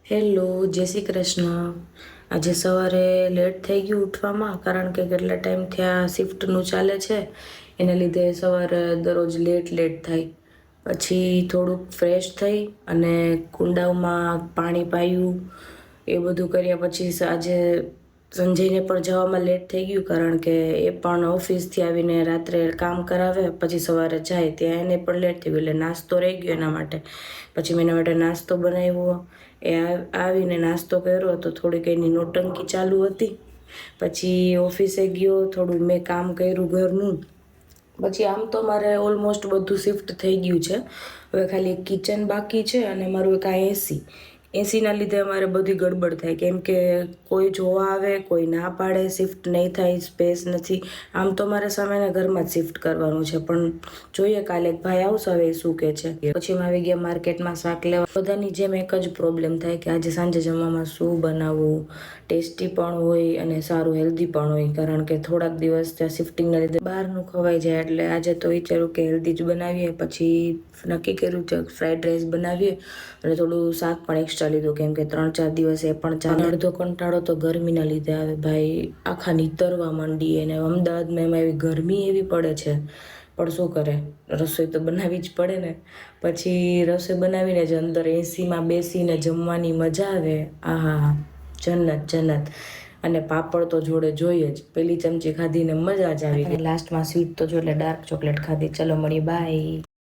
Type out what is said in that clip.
Hello, જય શ્રી કૃષ્ણ. આજે સવારે લેટ થઈ ગયું ઉઠવામાં, કારણ કે કેટલા ટાઈમથી આ શિફ્ટનું ચાલે છે. એને લીધે સવારે દરરોજ લેટ થાય. પછી થોડુંક ફ્રેશ થઈ અને કુંડામાં પાણી પાયું. એ બધું કર્યા પછી આજે સંજયને પણ જવામાં લેટ થઈ ગયું, કારણ કે એ પણ ઓફિસથી આવીને રાત્રે કામ કરાવે, પછી સવારે જાય ત્યાં એને પણ લેટ થઈ ગયું. એટલે નાસ્તો રહી ગયો એના માટે. પછી મેં એના માટે નાસ્તો બનાવ્યો. એ આવીને નાસ્તો કર્યો તો થોડીક એની નોટંકી ચાલુ હતી. પછી ઓફિસે ગયો, થોડું મેં કામ કર્યું ઘરનું. પછી આમ તો મારે ઓલમોસ્ટ બધું શિફ્ટ થઈ ગયું છે. હવે ખાલી એક કિચન બાકી છે અને મારું એક આ એસીના લીધે અમારે બધી ગડબડ થાય, કેમ કે કોઈ જોવા આવે, કોઈ ના પાડે, શિફ્ટ નહીં થાય, સ્પેસ નથી. આમ તો મારે સામેના ઘરમાં જ શિફ્ટ કરવાનું છે, પણ જોઈએ કાલે ભાઈ આવશે, હવે શું કે છે. પછી અમે આવી ગયા માર્કેટમાં શાક લેવા. બધાની જેમ એક જ પ્રોબ્લેમ થાય કે આજે સાંજે જમવામાં શું બનાવવું, ટેસ્ટી પણ હોય અને સારું હેલ્ધી પણ હોય, કારણ કે થોડાક દિવસ ત્યાં શિફ્ટિંગના લીધે બહારનું ખવાઈ જાય. એટલે આજે તો વિચાર્યું કે હેલ્ધી જ બનાવીએ. પછી નક્કી કર્યું કે ફ્રાઈડ રાઈસ બનાવીએ અને થોડું શાક પણ એક્સ્ટ્રા લીધું, કેમ કે 3-4 દિવસ એ પણ ચાલે. અડધો કંટાળો તો ગરમીના લીધે આવે ભાઈ, આખા નીતરવા માંડીએ. અને અમદાવાદમાં એમાં એવી ગરમી એવી પડે છે, પણ શું કરે, રસોઈ તો બનાવવી જ પડે ને. પછી રસોઈ બનાવીને જ અંદર એસીમાં બેસીને જમવાની મજા આવે. આહા, જન્નત જન્નત. અને પાપડ તો જોડે જોઈએ જ. પેલી ચમચી ખાધીને મજા જ આવી ગઈ. લાસ્ટમાં સ્વીટ તો જો એટલે ડાર્ક ચોકલેટ ખાધી. ચલો મળીએ, બાય.